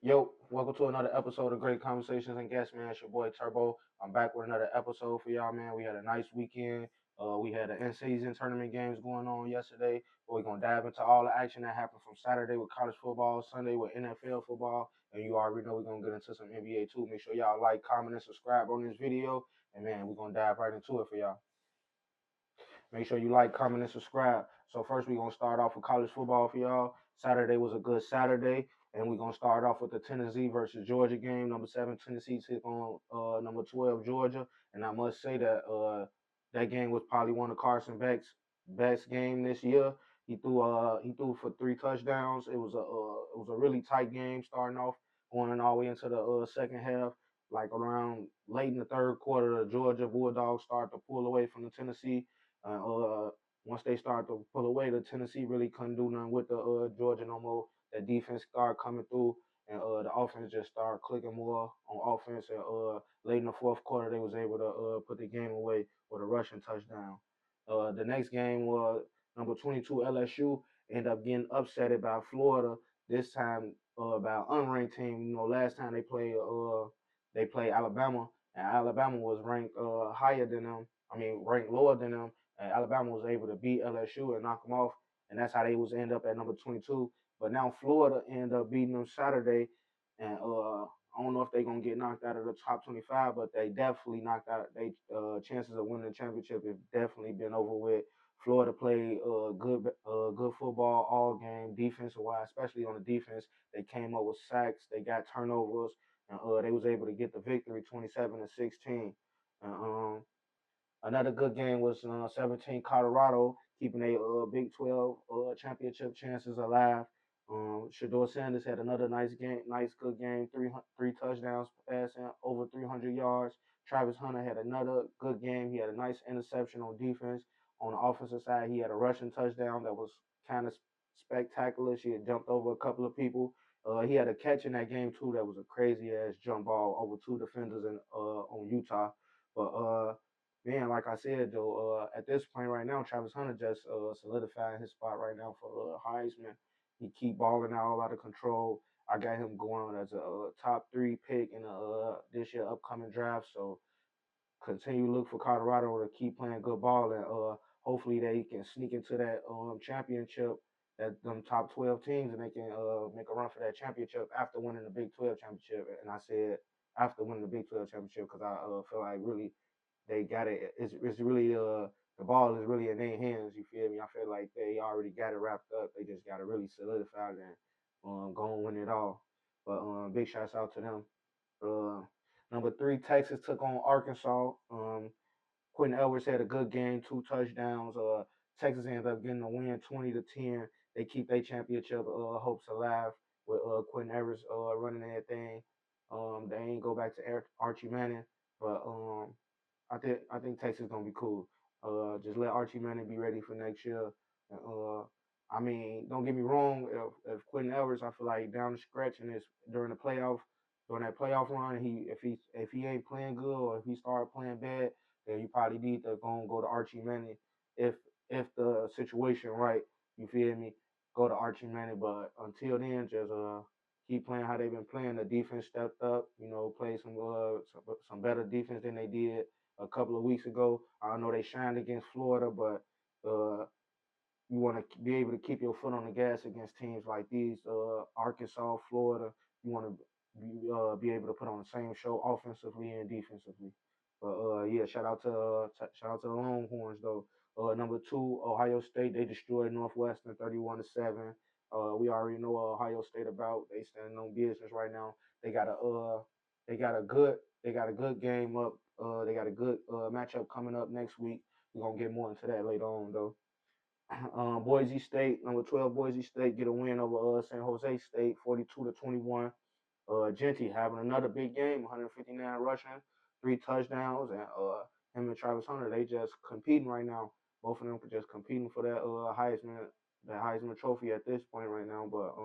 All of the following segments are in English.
Yo, welcome to another episode of Great Conversations and Guests, man. It's your boy Turbo. I'm back with another episode for y'all, man. We had a nice weekend. We had the in-season tournament games going on yesterday. But we're gonna dive into all the action that happened from Saturday with college football, Sunday with NFL football, and you already know we're gonna get into some NBA too. Make sure y'all like, comment, and subscribe on this video, and man, we're gonna dive right into it for y'all. Make sure you like, comment, and subscribe. So first, we're gonna start off with college football for y'all. Saturday was a good Saturday, and we're gonna start off with the Tennessee versus Georgia game. Number 7 Tennessee took on number 12 Georgia, and I must say that that game was probably one of Carson Beck's best game this year. He threw for 3 touchdowns. It was a really tight game starting off, going all the way into the second half. Like around late in the third quarter, the Georgia Bulldogs started to pull away from the Tennessee. Once they started to pull away, the Tennessee really couldn't do nothing with the Georgia no more. The defense started coming through, and the offense just started clicking more on offense. And late in the fourth quarter, they was able to put the game away with a rushing touchdown. The next game was number 22 LSU ended up getting upset by Florida. This time by an unranked team. You know, last time they played Alabama, and Alabama was ranked higher than them. I mean, ranked lower than them, and Alabama was able to beat LSU and knock them off, and that's how they was end up at number 22. But now Florida ended up beating them Saturday, and I don't know if they're gonna get knocked out of the top 25, but they definitely knocked out. They chances of winning the championship have definitely been over with. Florida played good football all game, defensive wise, especially on the defense. They came up with sacks, they got turnovers, and they was able to get the victory, 27-16. Um, Another good game was 17 Colorado, keeping a Big 12 championship chances alive. Shador Sanders had another nice game, nice good game, three touchdowns, passing over 300 yards. Travis Hunter had another good game. He had a nice interception on defense. On the offensive side, he had a rushing touchdown that was kind of spectacular. She had jumped over a couple of people. He had a catch in that game too that was a crazy ass jump ball over two defenders on Utah. But man, like I said though, at this point right now, Travis Hunter just solidifying his spot right now for Heisman. He keep balling out of control. I got him going as a top 3 pick in this year upcoming draft. So continue to look for Colorado to keep playing good ball, and hopefully they can sneak into that championship, that them top 12 teams, and they can make a run for that championship after winning the Big 12 championship. And I said after winning the Big 12 championship because I feel like really they got it. It's really the ball is really in their hands. You feel me? I feel like they already got it wrapped up. They just got to really solidify it and go and win it all. But big shouts out to them. Uh, Number 3, Texas took on Arkansas. Quentin Edwards had a good game, 2 touchdowns. Texas ended up getting a win, 20-10. They keep their championship hopes alive with Quentin Edwards running that thing. They ain't go back to Archie Manning, but I think Texas gonna be cool. Just let Archie Manning be ready for next year. I mean, don't get me wrong. If Quentin Edwards, I feel like down the stretch and it's during the playoff, during that playoff run, if he ain't playing good or if he start playing bad, then you probably need to go to Archie Manning. If if the situation right, you feel me? Go to Archie Manning. But until then, just keep playing how they've been playing. The defense stepped up. You know, play some better defense than they did a couple of weeks ago. I know they shined against Florida, but you want to be able to keep your foot on the gas against teams like these, Arkansas, Florida. You want to be able to put on the same show offensively and defensively. But yeah, shout out to the Longhorns though. Number 2, Ohio State. They destroyed Northwestern 31-7. We already know Ohio State about. They standing on business right now. They got a they got a good they got a good game up. They got a good matchup coming up next week. We're gonna get more into that later on though. Boise State, number 12, Boise State get a win over San Jose State, 42-21. Genty having another big game, 159 rushing, 3 touchdowns, and him and Travis Hunter, they just competing right now. Both of them just competing for that Heisman Trophy at this point right now. But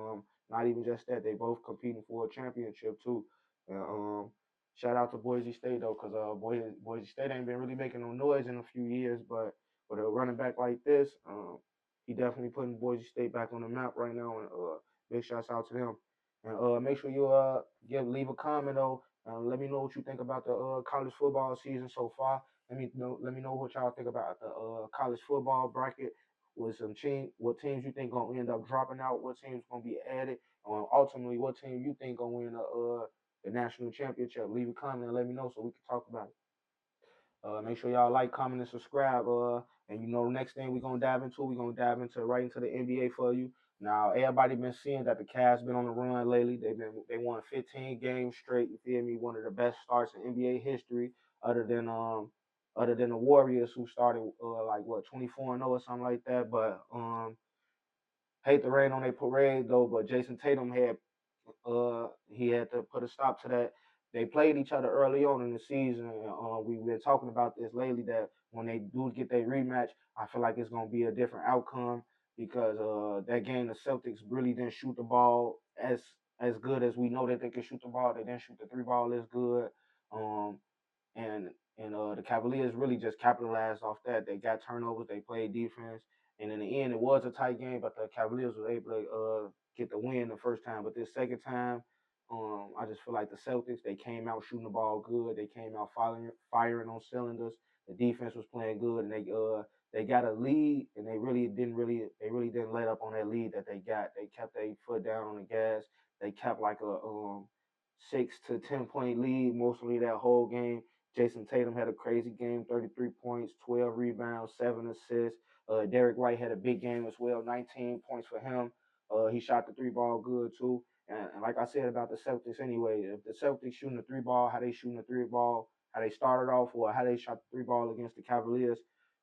not even just that, they both competing for a championship too. And shout out to Boise State though, because Boise State ain't been really making no noise in a few years, but with a running back like this, he definitely putting Boise State back on the map right now, and big shouts out to them. And make sure you leave a comment though. Let me know what you think about the college football season so far. Let me know what y'all think about the college football bracket. With what teams you think gonna end up dropping out? What teams gonna be added? Ultimately, what team you think gonna win the national championship? Leave a comment and let me know so we can talk about it. Make sure y'all like, comment, and subscribe. And next thing we're gonna dive into right into the NBA for you. Now, everybody been seeing that the Cavs been on the run lately. They won 15 games straight. You feel me? One of the best starts in NBA history, other than the Warriors who started like what 24-0 or something like that. But hate to rain on their parade though. But Jason Tatum he had to put a stop to that. They played each other early on in the season. We've been talking about this lately that when they do get their rematch, I feel like it's gonna be a different outcome because that game the Celtics really didn't shoot the ball as good as we know that they can shoot the ball. They didn't shoot the three ball as good. Um, and the Cavaliers really just capitalized off that. They got turnovers, they played defense, and in the end, it was a tight game, but the Cavaliers were able to get the win the first time. But this second time, I just feel like the Celtics they came out shooting the ball good. They came out firing on cylinders. The defense was playing good, and they got a lead, and they really didn't let up on that lead that they got. They kept their foot down on the gas. They kept like a 6 to 10 point lead mostly that whole game. Jason Tatum had a crazy game, 33 points, 12 rebounds, 7 assists. Derek White had a big game as well, 19 points for him. He shot the three ball good too. And like I said about the Celtics anyway, if the Celtics shooting the three ball, how they shooting the three ball, how they started off, or how they shot the three ball against the Cavaliers,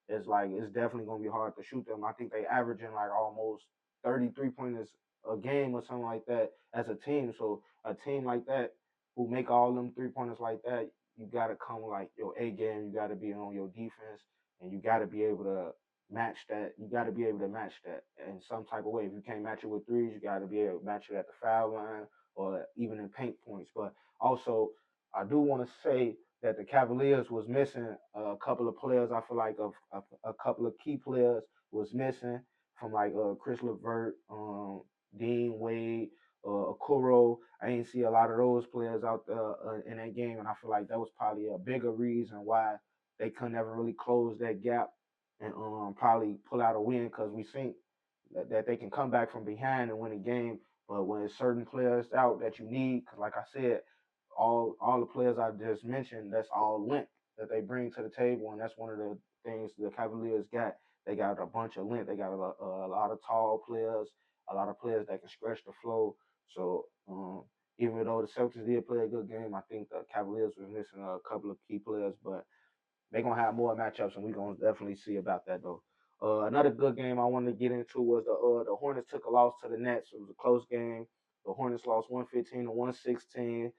it's definitely gonna be hard to shoot them. I think they averaging like almost 33 pointers a game or something like that as a team. So a team like that who make all them 3 pointers like that, you gotta come like your A game. You gotta be on your defense, and you gotta be able to match that. You gotta be able to match that in some type of way. If you can't match it with threes, you gotta be able to match it at the foul line or even in paint points. But also, I do want to say that the Cavaliers was missing a couple of players. I feel like a couple of key players was missing from like Chris LeVert, Dean Wade, Okoro. I didn't see a lot of those players out there in that game, and I feel like that was probably a bigger reason why they couldn't ever really close that gap and probably pull out a win because we think that they can come back from behind and win a game. But when it's certain players out that you need, 'cause like I said, all the players I just mentioned, that's all length that they bring to the table, and that's one of the things the Cavaliers got. They got a bunch of length. They got a lot of tall players, a lot of players that can stretch the flow. So even though the Celtics did play a good game, I think the Cavaliers was missing a couple of key players, but they're gonna have more matchups, and we're gonna definitely see about that though. Another good game I wanted to get into was the Hornets took a loss to the Nets. It was a close game. The Hornets lost 115 to 116.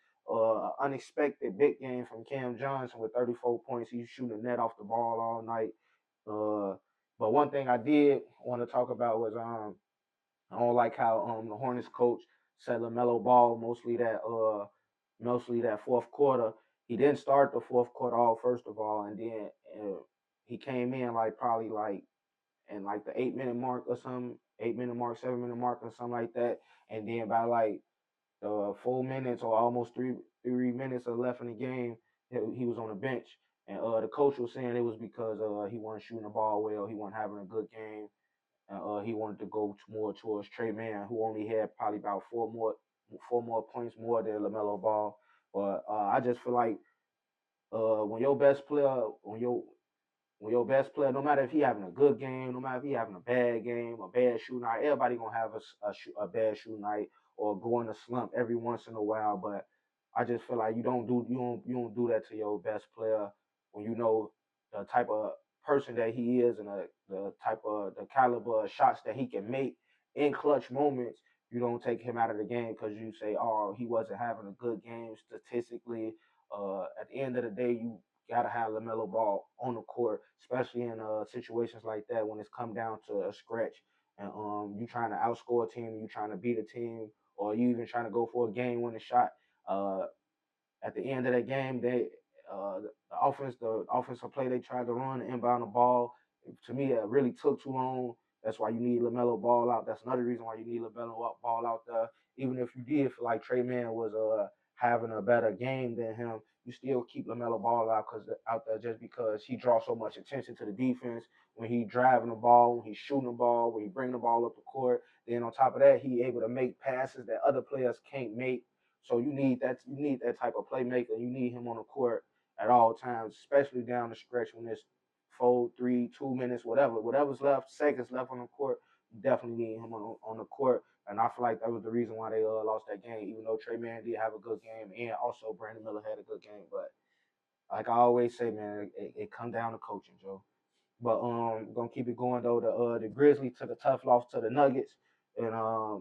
Unexpected big game from Cam Johnson with 34 points. He's shooting the net off the ball all night. Uh, but one thing I did want to talk about was I don't like how the Hornets coach said LaMelo Ball mostly that fourth quarter. He didn't start the fourth quarter all first of all, and then he came in like probably like in like the 8 minute mark or something, 8 minute mark, 7 minute mark or something like that, and then by like the 4 minutes or almost three minutes are left in the game, he was on the bench. And the coach was saying it was because he wasn't shooting the ball well, he wasn't having a good game, he wanted to go more towards Trey Man, who only had probably about four more points more than Lamelo Ball. But I just feel like when your best player, no matter if he having a good game, no matter if he having a bad game, a bad shoe night, everybody gonna have a bad shoe night or go in a slump every once in a while. But I just feel like you don't do that to your best player when you know the type of person that he is and the caliber of shots that he can make in clutch moments. You don't take him out of the game because you say, oh, he wasn't having a good game statistically. At the end of the day, you gotta have Lamelo Ball on the court, especially in situations like that when it's come down to a scratch and you trying to outscore a team, you trying to beat a team, or you even trying to go for a game-winning shot. Uh, at the end of that game, the offensive play they tried to run and inbound the ball. To me, it really took too long. That's why you need Lamelo Ball out. That's another reason why you need Lamelo Ball out there. even if you did feel like Trey Man was having a better game than him, you still keep LaMelo Ball out there just because he draws so much attention to the defense when he driving the ball, when he's shooting the ball, when he bring the ball up the court. Then on top of that, he able to make passes that other players can't make. So you need that type of playmaker. You need him on the court at all times, especially down the stretch when it's 4, 3, 2 minutes, whatever's left, seconds left on the court. You definitely need him on the court. And I feel like that was the reason why they lost that game, even though Trey Man did have a good game and also Brandon Miller had a good game. But like I always say, man, it come down to coaching, Joe. But gonna keep it going though. The Grizzlies took a tough loss to the Nuggets, and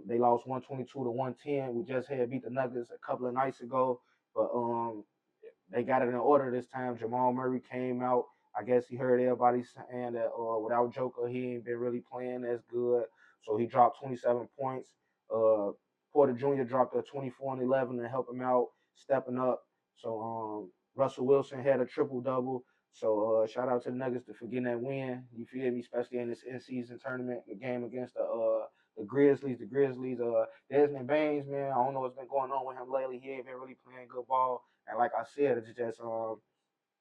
they lost 122 to 110. We just had beat the Nuggets a couple of nights ago, but they got it in order this time. Jamal Murray came out. I guess he heard everybody saying that without Joker, he ain't been really playing as good. So he dropped 27 points. Uh, Porter Jr. dropped a 24 and 11 to help him out, stepping up. So Russell Wilson had a triple double. So shout out to the Nuggets for getting that win. You feel me? Especially in this in-season tournament, the game against the Grizzlies. The Grizzlies. Desmond Baines, man. I don't know what's been going on with him lately. He ain't been really playing good ball. And like I said, it's just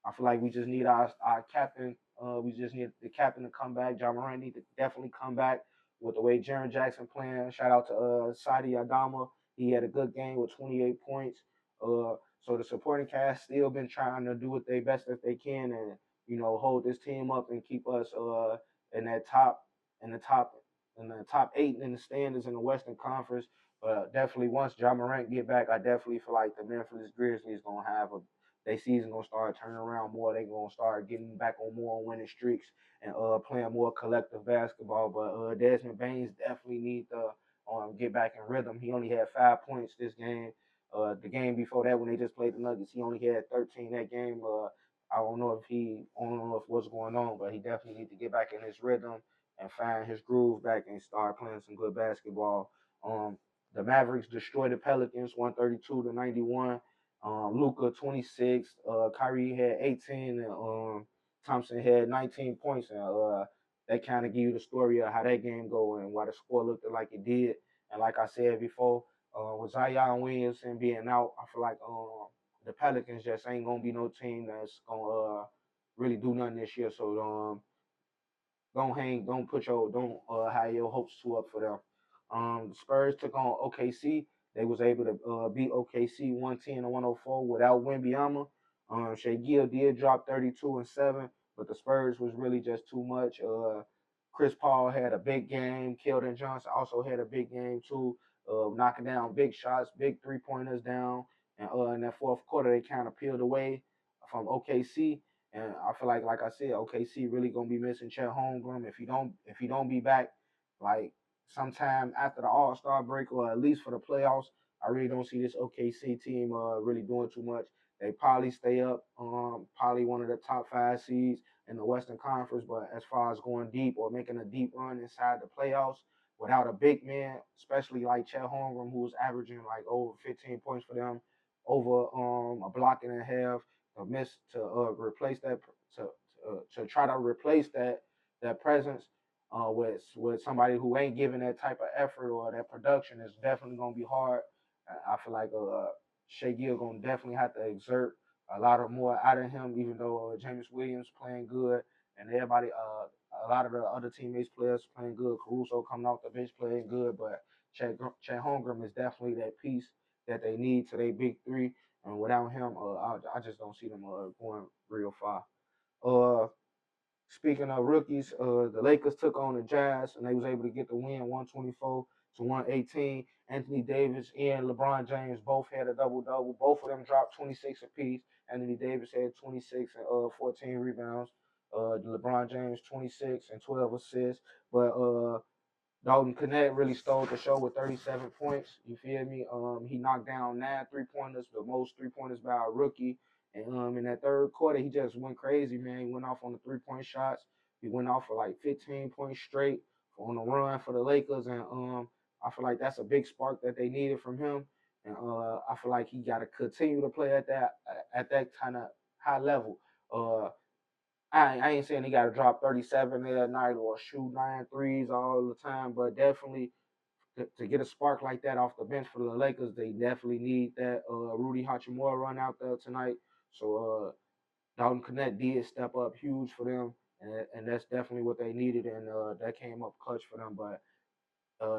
I feel like we just need our captain. We just need the captain to come back. John Moran need to definitely come back with the way Jaren Jackson playing. Shout out to Sadi Adama. He had a good game with 28 points. So the supporting cast still been trying to do what they best that they can and hold this team up and keep us in that top in the top in the top 8 in the standings in the Western Conference. But definitely once John Morant get back, I definitely feel like the Memphis Grizzlies gonna have a their season gonna start turning around more. They gonna start getting back on more winning streaks and playing more collective basketball. But Desmond Baines definitely need to get back in rhythm. He only had 5 points this game. The game before that when they just played the Nuggets, he only had 13 that game. I don't know if what's going on, but he definitely need to get back in his rhythm and find his groove back and start playing some good basketball. Um, the Mavericks destroyed the Pelicans 132 to 91. Luca 26, Kyrie had 18, and Thompson had 19 points, and that kind of give you the story of how that game go and why the score looked like it did. And like I said before, with Zion Williamson being out, I feel like the Pelicans just ain't gonna be no team that's gonna really do nothing this year. So don't have your hopes too up for them. The Spurs took on OKC. They was able to beat OKC 110 to 104 without Wembanyama. Shea Gill did drop 32 and 7, but the Spurs was really just too much. Chris Paul had a big game. Keldon Johnson also had a big game too, knocking down big shots, big 3-pointers down. And in that fourth quarter, they kind of peeled away from OKC. And I feel like I said, OKC really gonna be missing Chet Holmgren if he don't be back like sometime after the All-Star break or at least for the playoffs. I really don't see this OKC team really doing too much. They probably stay up, probably one of the top 5 seeds in the Western Conference. But as far as going deep or making a deep run inside the playoffs without a big man, especially like Chet Holmgren, who's averaging like over 15 points for them, over a block and a half, replace that to try to replace that presence with somebody who ain't giving that type of effort or that production is definitely gonna be hard. I feel like Shea Gill gonna definitely have to exert a lot of more out of him, even though James Williams playing good and everybody a lot of the other teammates players playing good. Caruso coming off the bench playing good, but Chet Holmgren is definitely that piece that they need to their big three. And without him, I just don't see them going real far. Uh, Speaking of rookies, the Lakers took on the Jazz and they was able to get the win 124 to 118. Anthony Davis and LeBron James both had a double double. Both of them dropped 26 apiece. Anthony Davis had 26 and 14 rebounds. LeBron James 26 and 12 assists. But Dalton Connect really stole the show with 37 points. You feel me? He knocked down 9 3-pointers, the most 3-pointers by a rookie. And in that third quarter, he just went crazy, man. He went off on the 3-point shots. He went off for like 15 points straight on the run for the Lakers. And I feel like that's a big spark that they needed from him. And I feel like he got to continue to play at that kind of high level. I ain't saying he got to drop 37 that night or shoot 9 threes all the time, but definitely to get a spark like that off the bench for the Lakers, they definitely need that Rudy Hachimura run out there tonight. So Dalton Connect did step up huge for them, and that's definitely what they needed, and that came up clutch for them. But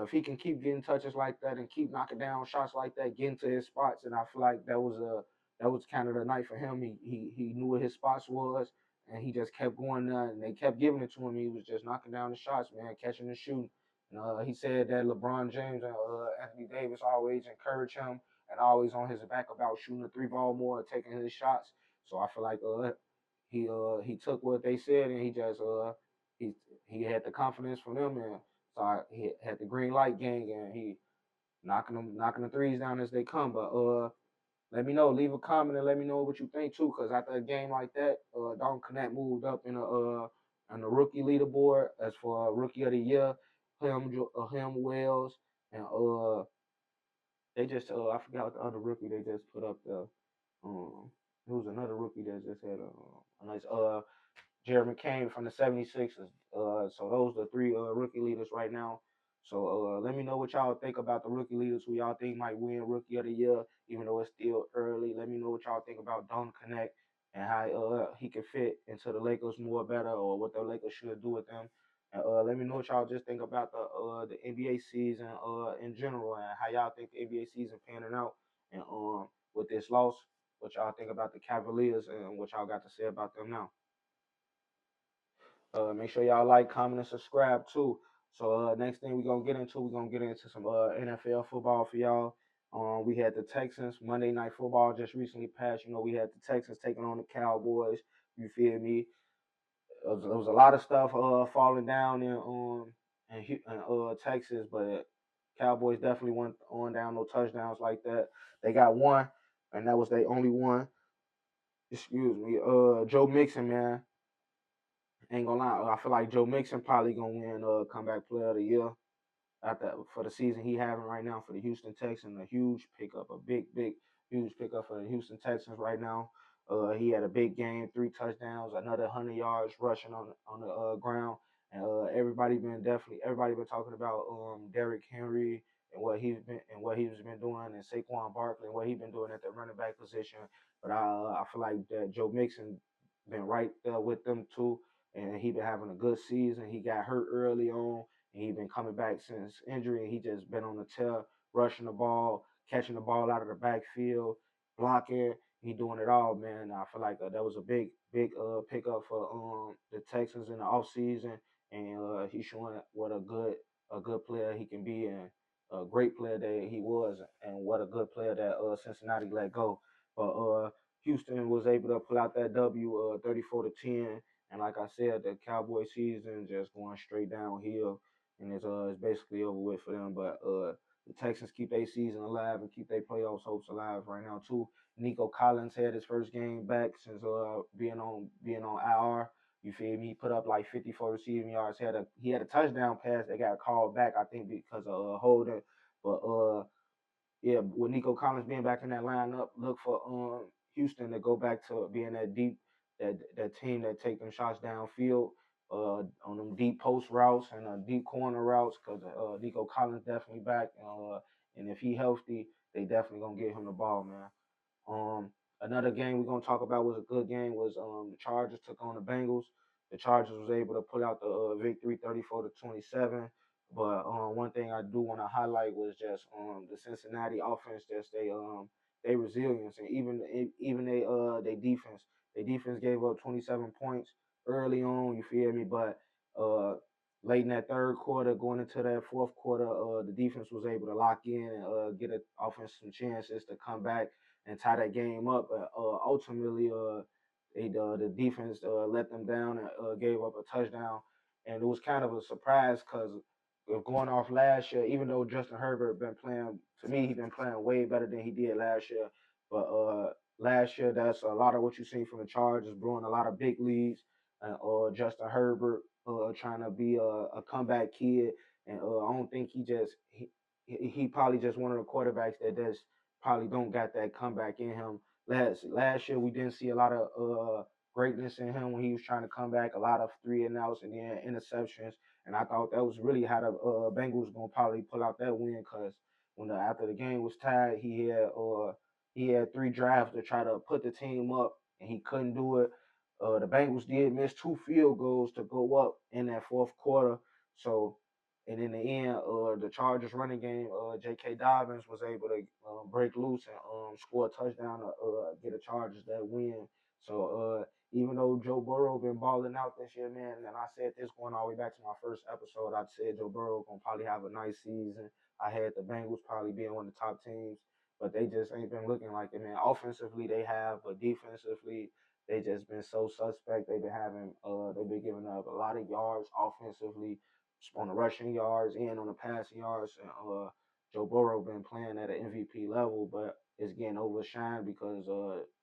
if he can keep getting touches like that and keep knocking down shots like that, getting to his spots, and I feel like that was kind of the night for him. He knew what his spots was, and he just kept going there, and they kept giving it to him. He was just knocking down the shots, man, catching and shooting. And he said that LeBron James and Anthony Davis always encourage him and always on his back about shooting the three ball more, taking his shots. So I feel like he took what they said and he just he he had the confidence from them, and so he had the green light gang, and he knocking the threes down as they come. But let me know, leave a comment and let me know what you think too, because after a game like that, Dalton Connect moved up in a on the rookie leaderboard as for rookie of the year. Him Wells and they just I forgot what the other rookie they just put up there. There was another rookie that just had a nice Jared McCain from the 76ers. So those are the three rookie leaders right now. So let me know what y'all think about the rookie leaders, who y'all think might win Rookie of the Year, even though it's still early. Let me know what y'all think about Don Connect and how he can fit into the Lakers more better, or what the Lakers should do with them. And let me know what y'all just think about the NBA season in general, and how y'all think the NBA season panning out. And with this loss, what y'all think about the Cavaliers and what y'all got to say about them now. Make sure y'all like, comment, and subscribe too. So next thing we're gonna get into some NFL football for y'all. We had the Texans Monday Night Football just recently passed. You know, we had the Texans taking on the Cowboys. You feel me? There was a lot of stuff falling down in Texas, but Cowboys definitely went on down, no touchdowns like that. They got one, and that was their only one. Excuse me. Joe Mixon, man. Ain't gonna lie, I feel like Joe Mixon probably gonna win comeback player of the year after for the season he having right now for the Houston Texans. A huge pickup, a huge pickup for the Houston Texans right now. He had a big game, 3 touchdowns, another 100 yards rushing on the ground, and everybody been talking about Derrick Henry and what he's been doing, and Saquon Barkley and what he's been doing at the running back position. But I feel like that Joe Mixon been right there with them too, and he been having a good season. He got hurt early on, and he been coming back since injury, and he just been on the tail, rushing the ball, catching the ball out of the backfield, blocking. He doing it all, man. I feel like that was a big pickup for the Texans in the offseason, and he's showing what a good player he can be, and a great player that he was, and what a good player that Cincinnati let go. But Houston was able to pull out that W 34-10. And like I said, the Cowboy season just going straight downhill, and it's basically over with for them. But the Texans keep their season alive and keep their playoffs hopes alive right now too. Nico Collins had his first game back since being on IR. You feel me? He put up like 54 receiving yards. He had a touchdown pass that got called back, I think, because of holding. But yeah, with Nico Collins being back in that lineup, look for Houston to go back to being that team that take them shots downfield on them deep post routes and deep corner routes, because Nico Collins definitely back, and if he healthy, they definitely gonna get him the ball, man. Um, Another game we're gonna talk about was a good game, was the Chargers took on the Bengals. The Chargers was able to pull out the victory 34-27. But one thing I do want to highlight was just the Cincinnati offense, just they resilience, and even they defense. Their defense gave up 27 points early on. You feel me? But uh, late in that third quarter, going into that fourth quarter, the defense was able to lock in and get an offense some chances to come back and tie that game up. Ultimately, the defense let them down and gave up a touchdown, and it was kind of a surprise because going off last year, even though Justin Herbert been playing, to me, he been playing way better than he did last year. But last year, that's a lot of what you seen from the Chargers, blowing a lot of big leads, and Justin Herbert trying to be a comeback kid, and I don't think he probably just one of the quarterbacks that does probably don't got that comeback in him. Last year we didn't see a lot of greatness in him when he was trying to come back. A lot of 3 and outs and then interceptions, And I thought that was really how the Bengals gonna probably pull out that win because after the game was tied, he had three drives to try to put the team up, and he couldn't do it. The Bengals did miss two field goals to go up in that fourth quarter. So, and in the end, the Chargers running game, J.K. Dobbins was able to break loose and score a touchdown to get the Chargers that win. So, even though Joe Burrow been balling out this year, man, and I said this going all the way back to my first episode, I said Joe Burrow gonna probably have a nice season. I had the Bengals probably being one of the top teams, but they just ain't been looking like it, man. Offensively, they have, but defensively, they just been so suspect. They've been giving up a lot of yards offensively, on the rushing yards and on the passing yards. And Joe Burrow been playing at an MVP level, but it's getting overshined because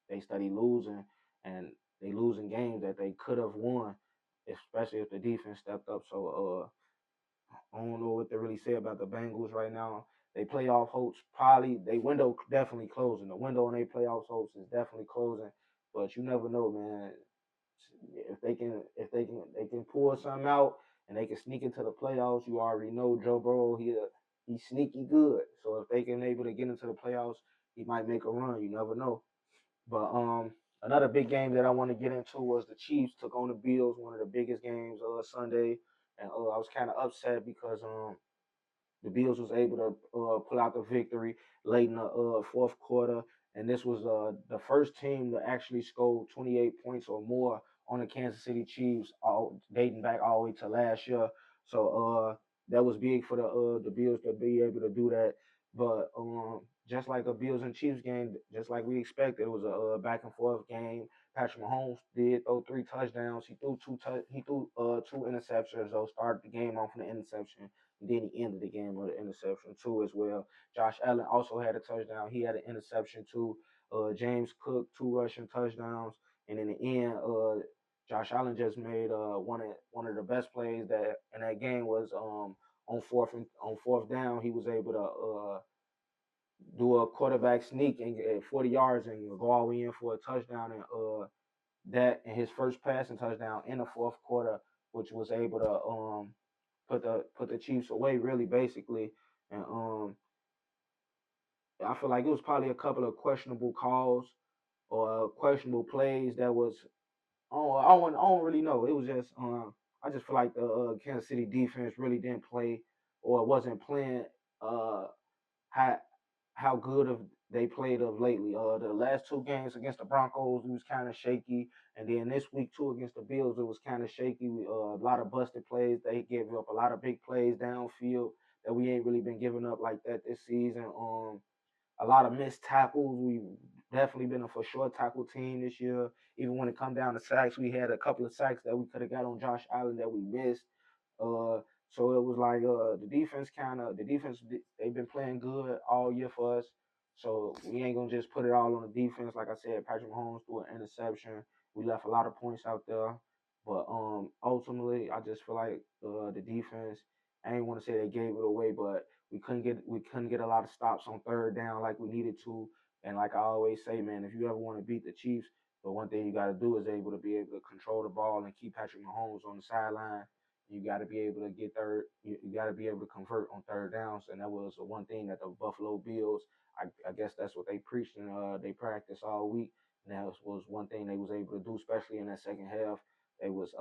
they study losing and they losing games that they could have won, especially if the defense stepped up. So I don't know what to really say about the Bengals right now. They playoff hopes probably they window definitely closing. The window on their playoff hopes is definitely closing, but you never know, man. If they can pull something out and they can sneak into the playoffs, you already know Joe Burrow he's sneaky good. So if they can able to get into the playoffs, he might make a run. You never know. But another big game that I want to get into was the Chiefs took on the Bills, one of the biggest games Sunday, and I was kind of upset because the Bills was able to pull out the victory late in the fourth quarter, and this was the first team to actually score 28 points or more on the Kansas City Chiefs, all dating back all the way to last year. So that was big for the Bills to be able to do that. But just like a Bills and Chiefs game, just like we expected, it was a back and forth game. Patrick Mahomes did throw three touchdowns. He threw two interceptions. Though started the game off with an interception. Then he ended the game with an interception too as well. Josh Allen also had a touchdown. He had an interception too. James Cook two rushing touchdowns, and in the end, Josh Allen just made one of the best plays that in that game was on fourth down. He was able to do a quarterback sneak and get 40 yards and go all the way in for a touchdown, and that and his first passing touchdown in the fourth quarter, which was able to put the Chiefs away really basically. And I feel like it was probably a couple of questionable calls or questionable plays that was I don't really know. It was just I just feel like the Kansas City defense really didn't play or wasn't playing how good of they played of lately. The last two games against the Broncos, it was kind of shaky, and then this week too against the Bills, it was kind of shaky. A lot of busted plays. They gave up a lot of big plays downfield that we ain't really been giving up like that this season. A lot of missed tackles. We definitely been a for sure tackle team this year. Even when it come down to sacks, we had a couple of sacks that we could have got on Josh Allen that we missed. Uh, so it was like the defense they've been playing good all year for us. So we ain't gonna just put it all on the defense. Like I said, Patrick Mahomes threw an interception. We left a lot of points out there, but ultimately I just feel like the defense. I ain't want to say they gave it away, but we couldn't get a lot of stops on third down like we needed to. And like I always say, man, if you ever want to beat the Chiefs, the one thing you got to do is be able to control the ball and keep Patrick Mahomes on the sideline. You got to be able to get third. You got to be able to convert on third downs, and that was the one thing that the Buffalo Bills. I guess that's what they preached and they practiced all week. And that was one thing they was able to do, especially in that second half. They was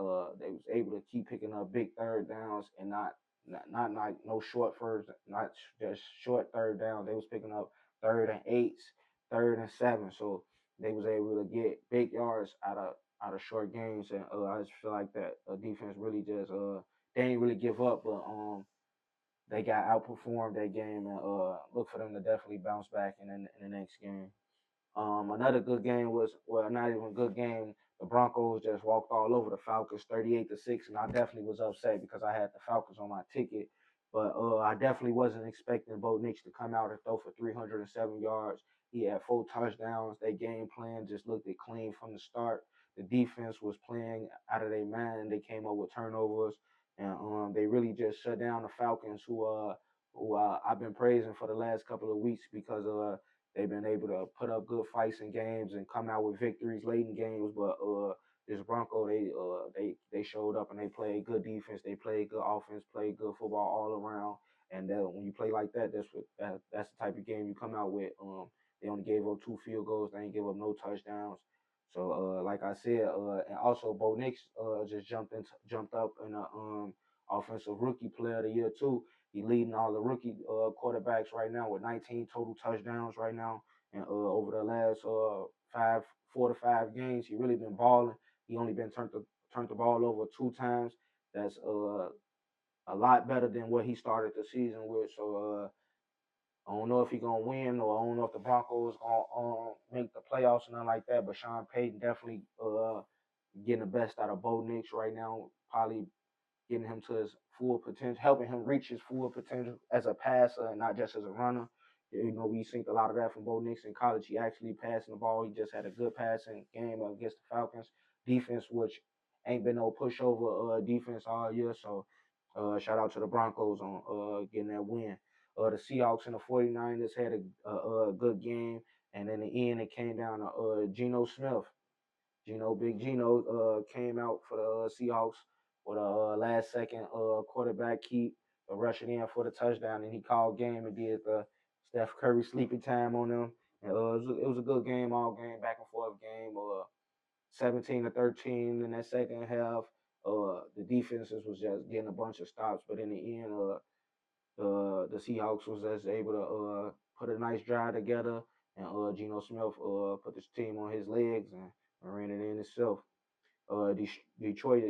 able to keep picking up big third downs and not like no short first, not just short third down. They was picking up third and eights, third and seven. So they was able to get big yards out of short games, and I just feel like that defense really just they didn't really give up, but they got outperformed that game, and look for them to definitely bounce back in the next game. Another good game was well, not even a good game. The Broncos just walked all over the Falcons, 38-6, and I definitely was upset because I had the Falcons on my ticket. But I definitely wasn't expecting Bo Nix to come out and throw for 307 yards. He had four touchdowns. Their game plan just looked it clean from the start. The defense was playing out of their mind. They came up with turnovers, and they really just shut down the Falcons, who I've been praising for the last couple of weeks because they've been able to put up good fights in games and come out with victories late in games, but this Bronco, they showed up and they played good defense, they played good offense, played good football all around. And when you play like that, that's the type of game you come out with. They only gave up 2 field goals, they ain't give up no touchdowns. So like I said, and also Bo Nix just jumped up in the offensive rookie player of the year too. He leading all the rookie quarterbacks right now with 19 total touchdowns right now. And over the last 4 to 5 games, he really been balling. He only been turned the ball over 2 times. That's a lot better than what he started the season with. So I don't know if he's gonna win, or I don't know if the Broncos gonna make the playoffs or nothing like that. But Sean Payton definitely getting the best out of Bo Nix right now. Probably getting him to his full potential, helping him reach his full potential as a passer and not just as a runner. You know, we seen a lot of that from Bo Nix in college. He actually passing the ball. He just had a good passing game against the Falcons defense, which ain't been no pushover defense all year. So shout out to the Broncos on getting that win. The Seahawks and the 49ers had a good game, and in the end, it came down to Geno Smith. Big Geno, came out for the Seahawks with a last second quarterback keep, rushing in for the touchdown, and he called game and did the Steph Curry sleepy time on them. And it was a good game, all game, back and forth game. 17-13 in that second half. The defenses was just getting a bunch of stops, but in the end, the Seahawks was just able to put a nice drive together, and Geno Smith put this team on his legs and ran it in itself. Detroit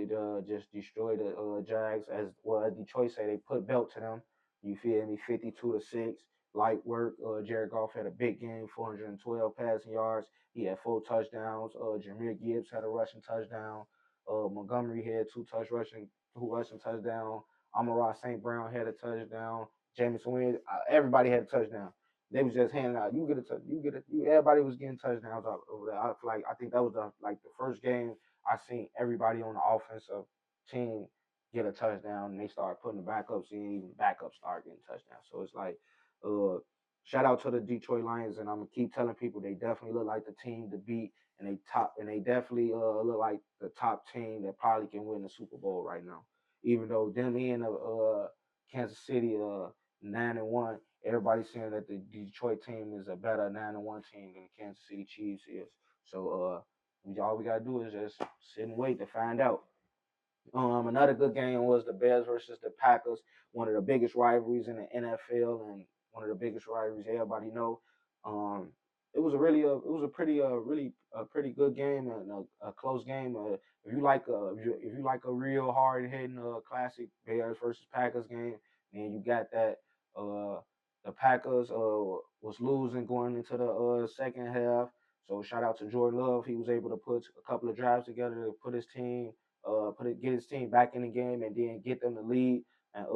just destroyed the Jags, as well as Detroit say they put belt to them. You feel me? 52-6, light work. Jared Goff had a big game, 412 passing yards. He had 4 touchdowns. Jahmyr Gibbs had a rushing touchdown. Montgomery had two rushing touchdowns. Amon-Ra St. Brown had a touchdown. Jameson Williams, everybody had a touchdown. They was just handing out. You get a touch. You get it. Everybody was getting touchdowns over there. I think that was the first game I seen everybody on the offensive team get a touchdown, and they start putting the backups in. Even backups start getting touchdowns. So it's like, shout out to the Detroit Lions, and I'm gonna keep telling people they definitely look like the team to beat, and they definitely look like the top team that probably can win the Super Bowl right now. Even though them in Kansas City 9-1, everybody's saying that the Detroit team is a better 9-1 team than the Kansas City Chiefs is. So all we gotta do is just sit and wait to find out. Another good game was the Bears versus the Packers, one of the biggest rivalries in the NFL and one of the biggest rivalries everybody know. Um, it was a pretty really a pretty good game and a close game. If you like a real hard hitting classic Bears versus Packers game, then you got that. Uh, the Packers was losing going into the second half. So shout out to Jordan Love. He was able to put a couple of drives together to put his team get his team back in the game and then get them the lead. And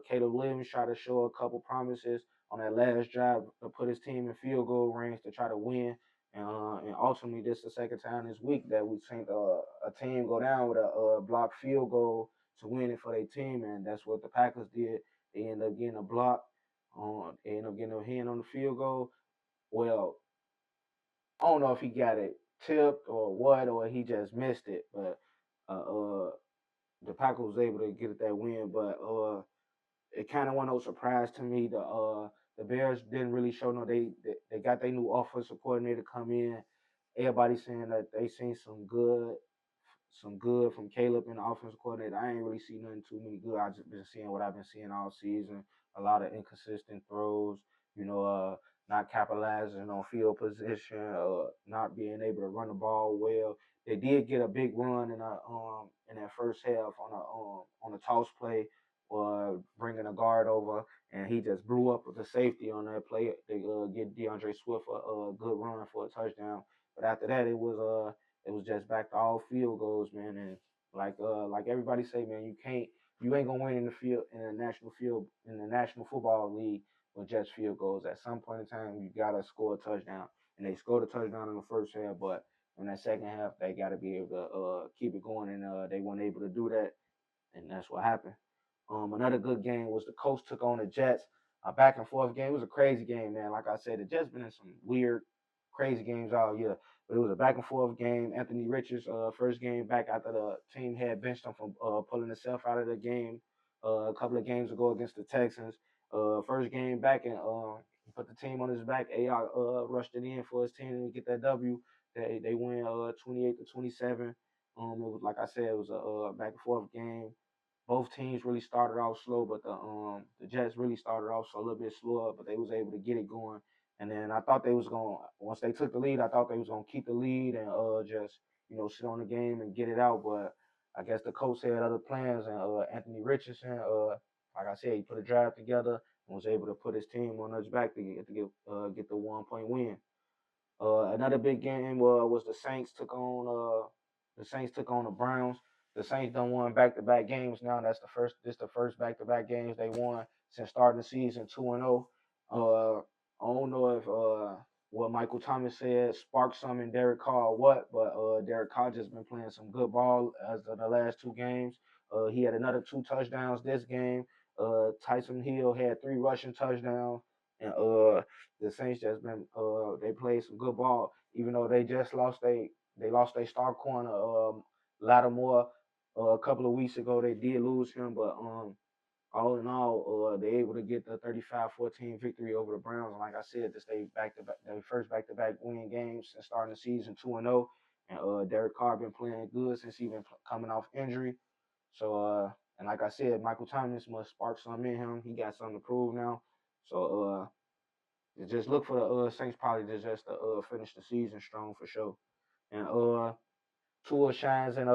Caleb Williams tried to show a couple promises on that last drive to put his team in field goal range to try to win. And ultimately, this is the second time this week that we've seen a team go down with a blocked field goal to win it for their team, and that's what the Packers did. They ended up getting a block. They ended up getting a hand on the field goal. Well, I don't know if he got it tipped or what, or he just missed it, but the Packers was able to get that win, but it kind of wasn't no surprise to me. The Bears didn't really show no they got their new offensive coordinator come in. Everybody saying that they seen some good from Caleb and the offensive coordinator. I ain't really seen nothing too many good. I just been seeing what I've been seeing all season. A lot of inconsistent throws, not capitalizing on field position, not being able to run the ball well. They did get a big run in that first half on a toss play, bringing a guard over, and he just blew up with the safety on that play. They get DeAndre Swift a good run for a touchdown. But after that, it was just back to all field goals, man. And like everybody say, man, you ain't gonna win in the field in the National Football League with just field goals. At some point in time, you gotta score a touchdown, and they scored a touchdown in the first half, but in that second half, they gotta be able to keep it going, and they weren't able to do that, and that's what happened. Another good game was the Colts took on the Jets. A back and forth game. It was a crazy game, man. Like I said, the Jets been in some weird, crazy games all year. But it was a back and forth game. Anthony Richards, first game back after the team had benched him from pulling himself out of the game a couple of games ago against the Texans. First game back and he put the team on his back. AI rushed it in for his team to get that W. They win 28-27. It was like I said, it was a back and forth game. Both teams really started off slow, but the Jets really started off so a little bit slower, but they was able to get it going. And then I thought they was going once they took the lead, I thought they was gonna keep the lead and just sit on the game and get it out. But I guess the coach had other plans, and Anthony Richardson, like I said, he put a drive together and was able to put his team on his back to get the 1 point win. Another big game was the Saints took on the Browns. The Saints done won back to back games now. This the first back to back games they won since starting the season 2-0. I don't know if what Michael Thomas said sparked some in Derek Carr or what, but Derek Carr just been playing some good ball as of the last two games. He had another two touchdowns this game. Tyson Hill had three rushing touchdowns, and the Saints just been they played some good ball, even though they lost their star corner Lattimore a couple of weeks ago. They did lose him, but all in all, they able to get the 35-14 victory over the Browns. And like I said, this they back to back, their first back to back winning games since starting the season 2-0. And Derek Carr been playing good since he been coming off injury. So and like I said, Michael Thomas must spark something in him. He got something to prove now. So just look for the Saints probably to just finish the season strong for sure. And Tua shines in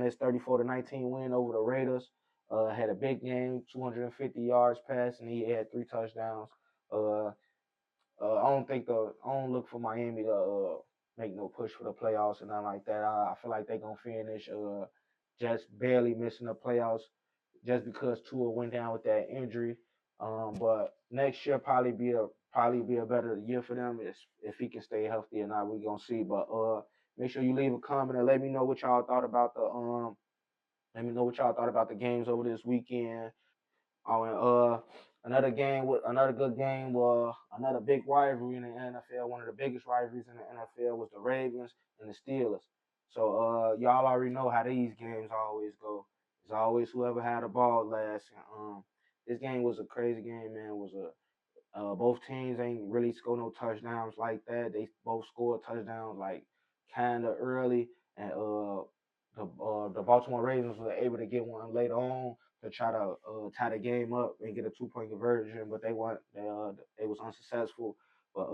his 34-19 win over the Raiders. Had a big game, 250 yards passing. He had three touchdowns. Uh, I don't look for Miami to make no push for the playoffs and nothing like that. I feel like they're gonna finish just barely missing the playoffs just because Tua went down with that injury. But next year probably be a better year for them if he can stay healthy or not. We gonna see. But make sure you leave a comment and let me know what y'all thought about the games over this weekend. Oh, and another good game was another big rivalry in the NFL. One of the biggest rivalries in the NFL was the Ravens and the Steelers. So y'all already know how these games always go. It's always whoever had the ball last. And this game was a crazy game, man. It was a both teams ain't really scored no touchdowns like that. They both scored touchdowns like kind of early, and the Baltimore Ravens were able to get one later on to try to tie the game up and get a 2 point conversion, but they weren't. They was unsuccessful. But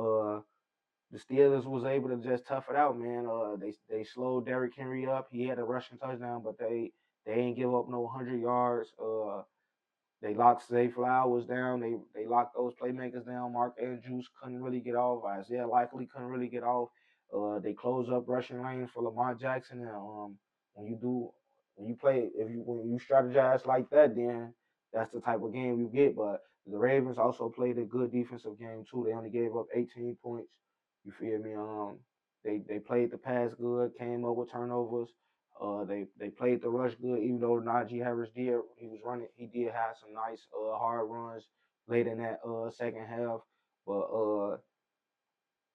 the Steelers was able to just tough it out, man. They slowed Derrick Henry up. He had a rushing touchdown, but they ain't give up no 100 yards. They locked Zay Flowers down. They locked those playmakers down. Mark Andrews couldn't really get off. Isaiah Likely couldn't really get off. They closed up rushing lanes for Lamar Jackson. And when you do when you play if you when you strategize like that, then that's the type of game you get. But the Ravens also played a good defensive game too. They only gave up 18 points. You feel me? They played the pass good, came up with turnovers. They played the rush good, even though Najee Harris he did have some nice hard runs late in that second half. But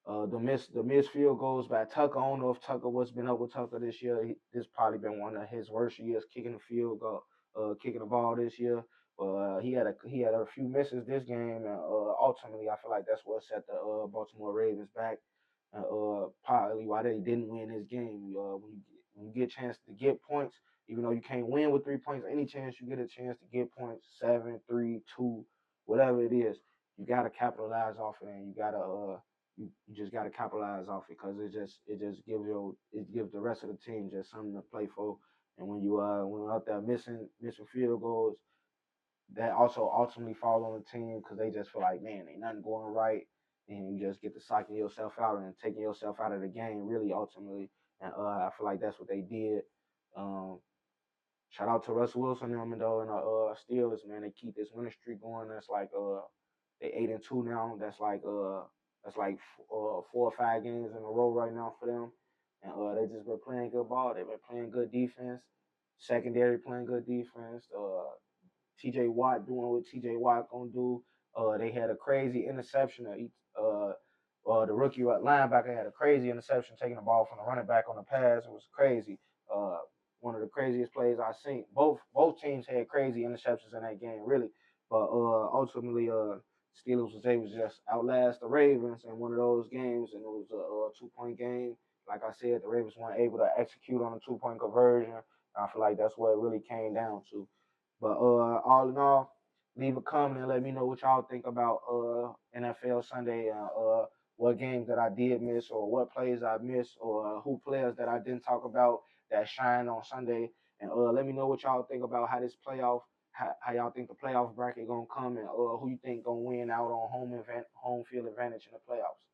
the missed field goals by Tucker. I don't know if Tucker what's been up with Tucker this year. This probably been one of his worst years kicking the ball this year. He had a few misses this game, and ultimately I feel like that's what set the Baltimore Ravens back. Partly why they didn't win this game. When you get a chance to get points, even though you can't win with 3 points, any chance you get a chance to get points, 7-3-2, whatever it is, you gotta capitalize off it, and you just gotta capitalize off it because it gives the rest of the team just something to play for. And when you're out there missing field goals, that also ultimately fall on the team because they just feel like, man, ain't nothing going right, and you just get to psyching yourself out and taking yourself out of the game, really, ultimately. And I feel like that's what they did. Um, Shout out to Russell Wilson and though and Steelers, man. They keep this winning streak going. That's like they 8-2 now. That's like 4 or 5 games in a row right now for them. And they just been playing good ball. They've been playing good defense. Secondary playing good defense. T.J. Watt doing what T.J. Watt gonna do. They had a crazy interception. The rookie linebacker had a crazy interception, taking the ball from the running back on the pass. It was crazy. Uh, one of the craziest plays I've seen. Both teams had crazy interceptions in that game, really. But ultimately, Steelers was able to just outlast the Ravens in one of those games, and it was a 2-point game. Like I said, the Ravens weren't able to execute on a 2-point conversion. I feel like that's what it really came down to. But all in all, leave a comment and let me know what y'all think about NFL Sunday and what games that I did miss or what plays I missed or who players that I didn't talk about that shine on Sunday. And let me know what y'all think about how this playoff, how y'all think the playoff bracket gonna come and who you think gonna win out on home field advantage in the playoffs.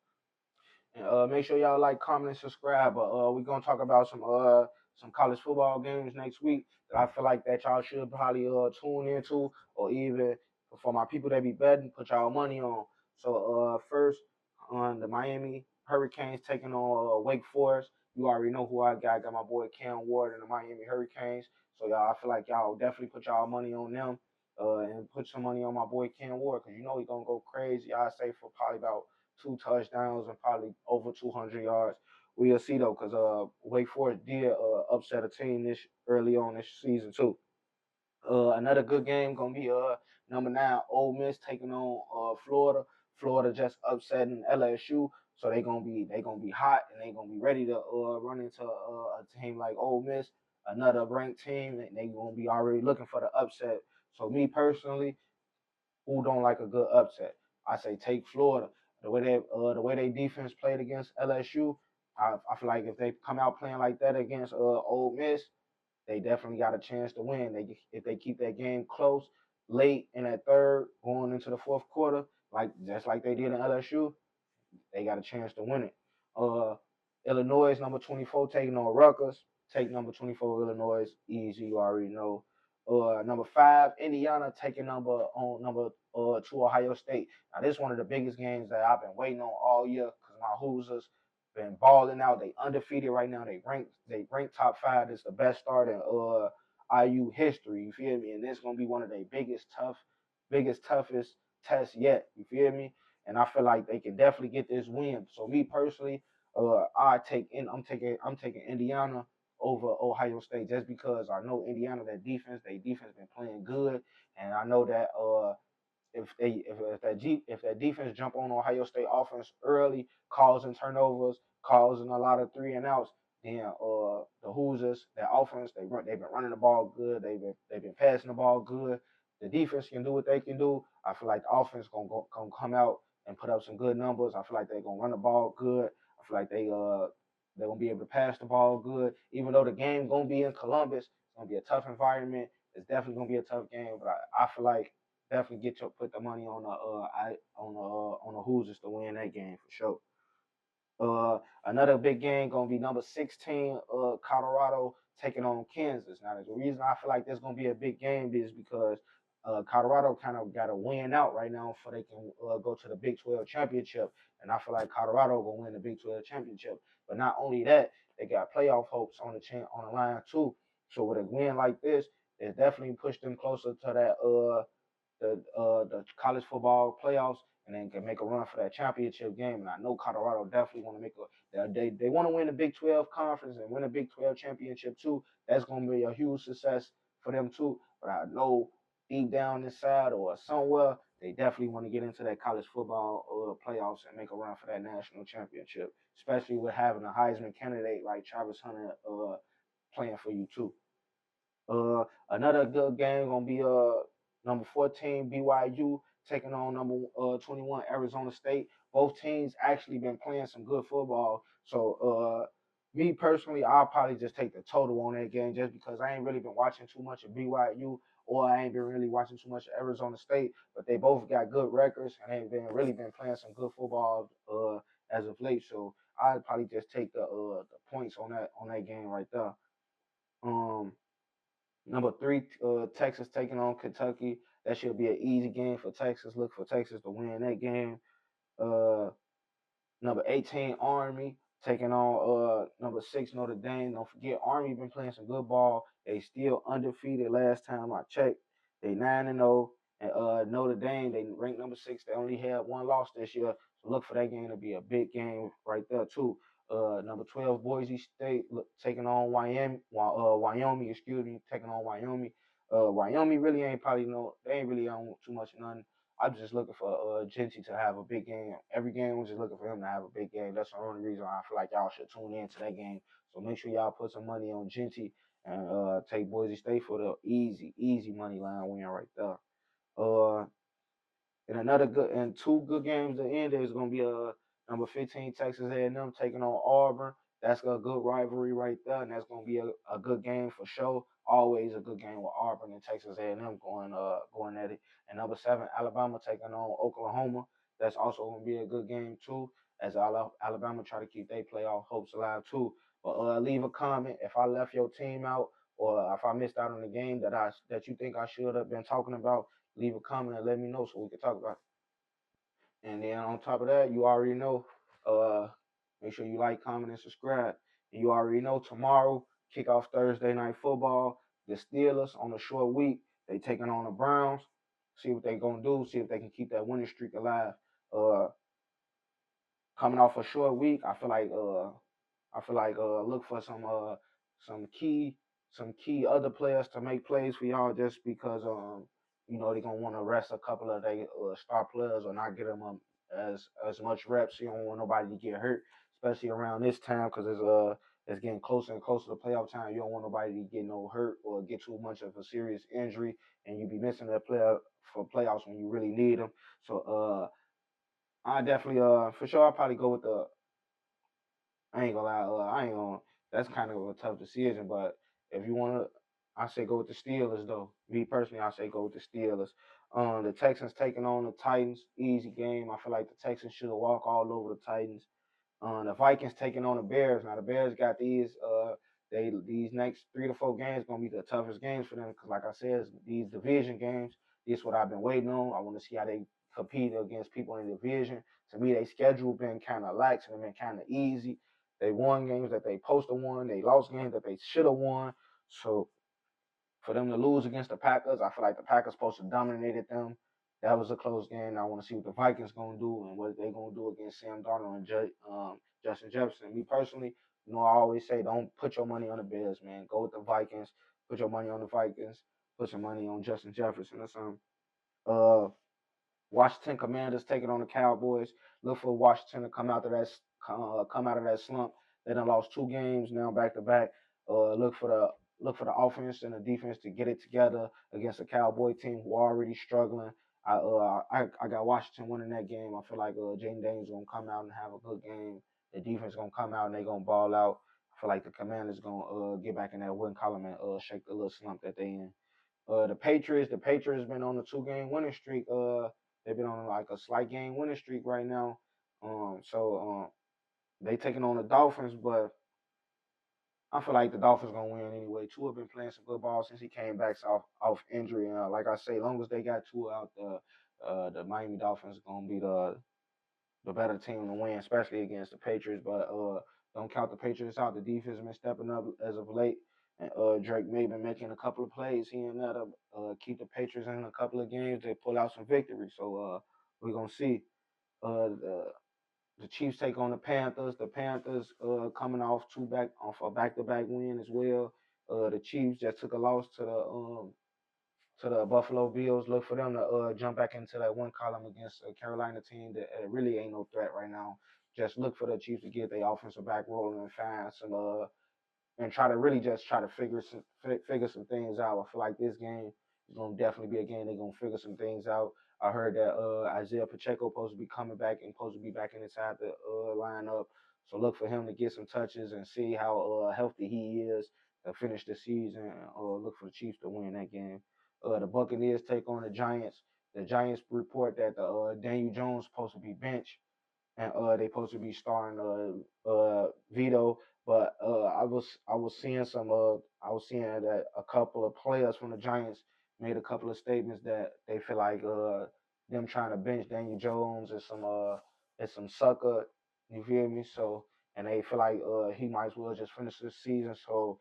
And make sure y'all like, comment, and subscribe. But we're gonna talk about some college football games next week that I feel like that y'all should probably tune into, or even for my people that be betting, put y'all money on. So first on the Miami Hurricanes taking on Wake Forest. You already know who I got. I got my boy Cam Ward and the Miami Hurricanes. So y'all, I feel like y'all definitely put y'all money on them. And put some money on my boy Cam Ward because you know he's gonna go crazy. I say for probably about 2 touchdowns and probably over 200 yards. We'll see though, because Wake Forest did upset a team this early on this season too. Another good game gonna be number 9 Ole Miss taking on Florida. Florida just upsetting LSU, so they gonna be hot and they gonna be ready to run into a team like Ole Miss, another ranked team, and they gonna be already looking for the upset. So me personally, who don't like a good upset? I say take Florida. The way they defense played against LSU, I feel like if they come out playing like that against Ole Miss, they definitely got a chance to win. If they keep that game close late in that third, going into the fourth quarter, just like they did in LSU, they got a chance to win it. Uh, Illinois number 24 taking on Rutgers. Take number 24 Illinois easy. You already know. Number 5 Indiana taking number 2 Ohio State. Now this is one of the biggest games that I've been waiting on all year because my Hoosiers been balling out. They undefeated right now. They ranked top 5. It's the best start in IU history. You feel me? And this is gonna be one of their biggest toughest tests yet. You feel me? And I feel like they can definitely get this win. So me personally, I'm taking Indiana over Ohio State just because I know Indiana their defense been playing good, and I know that if that defense jump on Ohio State offense early, causing turnovers, causing a lot of 3-and-outs, then the Hoosiers, that offense, they've been running the ball good, they've been passing the ball good. The defense can do what they can do. I feel like the offense gonna come out and put up some good numbers. I feel like they're gonna run the ball good. I feel like they're gonna be able to pass the ball good. Even though the game gonna be in Columbus, it's gonna be a tough environment. It's definitely gonna be a tough game, but I feel like definitely put the money on the Hoosiers to win that game for sure. Another big game gonna be number 16 Colorado taking on Kansas. Now the reason I feel like there's gonna be a big game is because Colorado kind of got to win out right now before they can go to the Big 12 championship, and I feel like Colorado gonna win the Big 12 championship. But not only that, they got playoff hopes on the line too. So with a win like this, it definitely pushed them closer to that the college football playoffs, and then can make a run for that championship game. And I know Colorado definitely want to make a they want to win the Big 12 conference and win a Big 12 championship too. That's going to be a huge success for them too. But I know deep down inside or somewhere they definitely want to get into that college football playoffs and make a run for that national championship, especially with having a Heisman candidate like Travis Hunter playing for you too. Another good game gonna be number 14 BYU taking on number 21 Arizona State. Both teams actually been playing some good football. So me personally, I'll probably just take the total on that game just because I ain't really been watching too much of BYU or I ain't been really watching too much of Arizona State. But they both got good records and they've been playing some good football as of late. So I'd probably just take the points on that game right there. Um, Number 3, Texas taking on Kentucky. That should be an easy game for Texas. Look for Texas to win that game. Uh, number 18, Army taking on number 6, Notre Dame. Don't forget, Army been playing some good ball. They still undefeated last time I checked. They 9-0. And Notre Dame, they ranked number 6. They only had one loss this year. Look for that game to be a big game right there too. Number 12 Boise State taking on Wyoming, excuse me, taking on Wyoming. Wyoming really ain't probably they ain't really on too much nothing. I'm just looking for Genty to have a big game. Every game, I'm just looking for him to have a big game. That's the only reason I feel like y'all should tune in to that game. So make sure y'all put some money on Genty and take Boise State for the easy money line win right there. Uh, and two good games to end is gonna be number 15 Texas A&M taking on Auburn. That's a good rivalry right there, and that's gonna be a good game for sure. Always a good game with Auburn and Texas A&M going at it. And number 7 Alabama taking on Oklahoma. That's also gonna be a good game too, as Alabama try to keep their playoff hopes alive too. But leave a comment if I left your team out or if I missed out on the game that you think I should have been talking about. Leave a comment and let me know so we can talk about it. And then on top of that, you already know, uh, make sure you like, comment, and subscribe. And you already know tomorrow, kick off Thursday night football. The Steelers on a short week, they taking on the Browns. See what they gonna do. See if they can keep that winning streak alive. Uh, Coming off a short week, I feel like look for some key other players to make plays for y'all just because they're gonna want to rest a couple of their star players or not get them as much reps. You don't want nobody to get hurt, especially around this time because it's getting closer and closer to playoff time. You don't want nobody to get no hurt or get too much of a serious injury, and you be missing that player for playoffs when you really need them. So I definitely for sure I'll probably go with the I ain't gonna lie, I ain't gonna. That's kind of a tough decision, but if you wanna, I say go with the Steelers though. Me personally, I say go with the Steelers. The Texans taking on the Titans, easy game. I feel like the Texans should walk all over the Titans. The Vikings taking on the Bears. Now the Bears got these next 3 to 4 games gonna be the toughest games for them because, like I said, these division games. This is what I've been waiting on. I want to see how they compete against people in the division. To me, their schedule been kind of lax and been kind of easy. They won games that they supposed to won. They lost games that they should have won. So for them to lose against the Packers, I feel like the Packers supposed to dominated them. That was a close game. I want to see what the Vikings gonna do and what they gonna do against Sam Darnold and Justin Jefferson. Me personally, I always say don't put your money on the Bears, man. Go with the Vikings. Put your money on the Vikings. Put your money on Justin Jefferson or something. Uh, Washington Commanders taking on the Cowboys. Look for Washington to come out of that slump. They done lost 2 games now back to back. Look for the offense and the defense to get it together against a Cowboy team who are already struggling. I got Washington winning that game. I feel like Jaden Daniels gonna come out and have a good game. The defense gonna come out and they gonna ball out. I feel like the Commanders gonna get back in that win column and shake the little slump that they in. The Patriots been on a 2 game winning streak. They've been on like a slight game winning streak right now. So they taking on the Dolphins, but I feel like the Dolphins gonna win anyway. Tua been playing some good ball since he came back off injury. And like I say, long as they got Tua out, the Miami Dolphins gonna be the better team to win, especially against the Patriots. But don't count the Patriots out. The defense been stepping up as of late. And Drake May been making a couple of plays here and there to keep the Patriots in a couple of games. They pull out some victories. So we're gonna see. The Chiefs take on the Panthers. The Panthers coming off a back-to-back win as well. The Chiefs just took a loss to the Buffalo Bills. Look for them to jump back into that win column against a Carolina team that really ain't no threat right now. Just look for the Chiefs to get their offensive back rolling and find some and try to really just try to figure some things out. I feel like this game is gonna definitely be a game they're gonna figure some things out. I heard that Isaiah Pacheco supposed to be coming back and supposed to be back inside the lineup. So look for him to get some touches and see how healthy he is to finish the season. Look for the Chiefs to win that game. The Buccaneers take on the Giants. The Giants report that Daniel Jones supposed to be benched and they supposed to be starting Vito. But I was seeing that a couple of players from the Giants made a couple of statements that they feel like them trying to bench Daniel Jones is some sucker. You feel me? So and they feel like he might as well just finish this season. So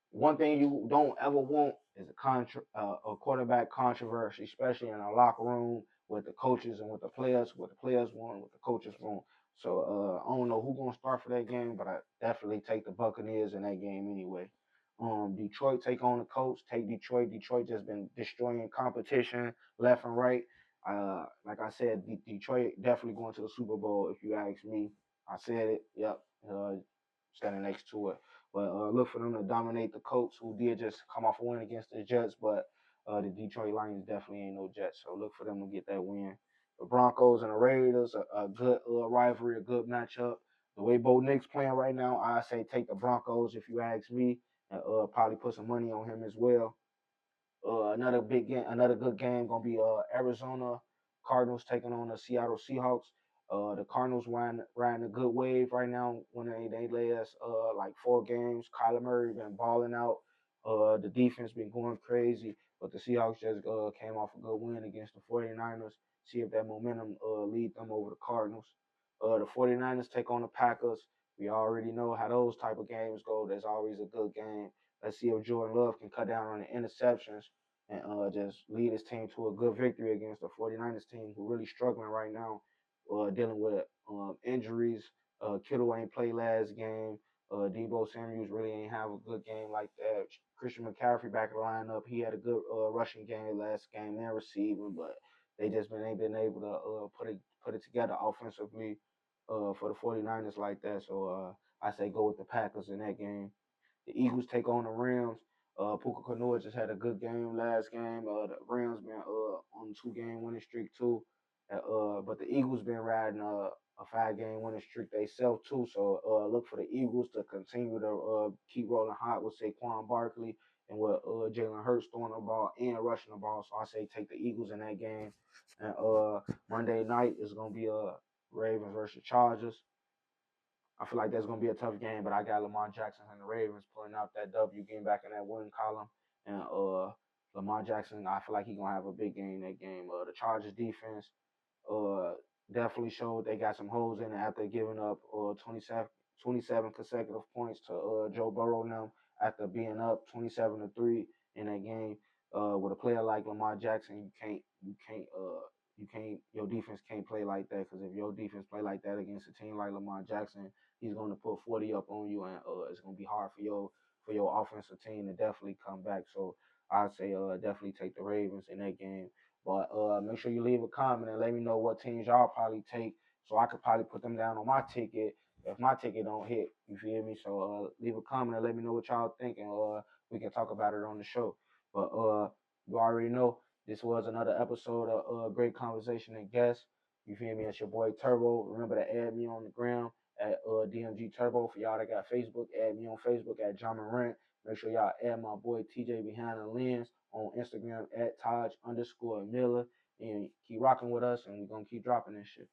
one thing you don't ever want is a quarterback controversy, especially in a locker room what the coaches and what the players want, what the coaches want. So I don't know who's gonna start for that game, but I definitely take the Buccaneers in that game anyway. Detroit take on the Colts. Take Detroit. Detroit just been destroying competition left and right. Like I said, Detroit definitely going to the Super Bowl if you ask me. I said it. Yep. Standing next to it. But look for them to dominate the Colts, who did just come off a win against the Jets. But the Detroit Lions definitely ain't no Jets, so look for them to get that win. The Broncos and the Raiders, a good rivalry, a good matchup. The way Bo Nick's playing right now, I say take the Broncos if you ask me, and probably put some money on him as well. Another big game, another good game gonna be Arizona Cardinals taking on the Seattle Seahawks. The Cardinals riding a good wave right now. When they last like 4 games, Kyler Murray been balling out. The defense been going crazy, but the Seahawks just came off a good win against the 49ers. See if that momentum lead them over the Cardinals. The 49ers take on the Packers. We already know how those type of games go. There's always a good game. Let's see if Jordan Love can cut down on the interceptions and just lead his team to a good victory against the 49ers team, who really struggling right now, dealing with injuries. Kittle ain't played last game. Debo Samuels really ain't have a good game like that. Christian McCaffrey back in the lineup. He had a good rushing game last game and receiving, but they just ain't been able to put it together offensively for the 49ers like that. So I say go with the Packers in that game. The Eagles take on the Rams. Puka Kanoa just had a good game last game. The Rams been on a 2-game winning streak too. But the Eagles been riding a 5-game winning streak themselves too. So look for the Eagles to continue to keep rolling hot with Saquon Barkley and with Jalen Hurts throwing the ball and rushing the ball. So I say take the Eagles in that game. And Monday night is gonna be Ravens versus Chargers. I feel like that's gonna be a tough game, but I got Lamar Jackson and the Ravens pulling out that W, getting back in that win column. And Lamar Jackson, I feel like he's gonna have a big game that game. The Chargers defense uh definitely showed they got some holes in it after giving up 27 consecutive points to Joe Burrow now after being up 27-3 in that game. With a player like Lamar Jackson, your defense can't play like that, because if your defense play like that against a team like Lamar Jackson, he's going to put 40 up on you, and it's going to be hard for your offensive team to definitely come back. So I'd say definitely take the Ravens in that game. But make sure you leave a comment and let me know what teams y'all probably take, so I could probably put them down on my ticket if my ticket don't hit. You feel me? So leave a comment and let me know what y'all think, and we can talk about it on the show. But you already know this was another episode of Great Conversation and Guests. You feel me? It's your boy Turbo. Remember to add me on the ground at DMG Turbo. For y'all that got Facebook, add me on Facebook at John Morant. Make sure y'all add my boy TJ Behind the Lens on Instagram at Taj_Miller. And keep rocking with us, and we're going to keep dropping this shit.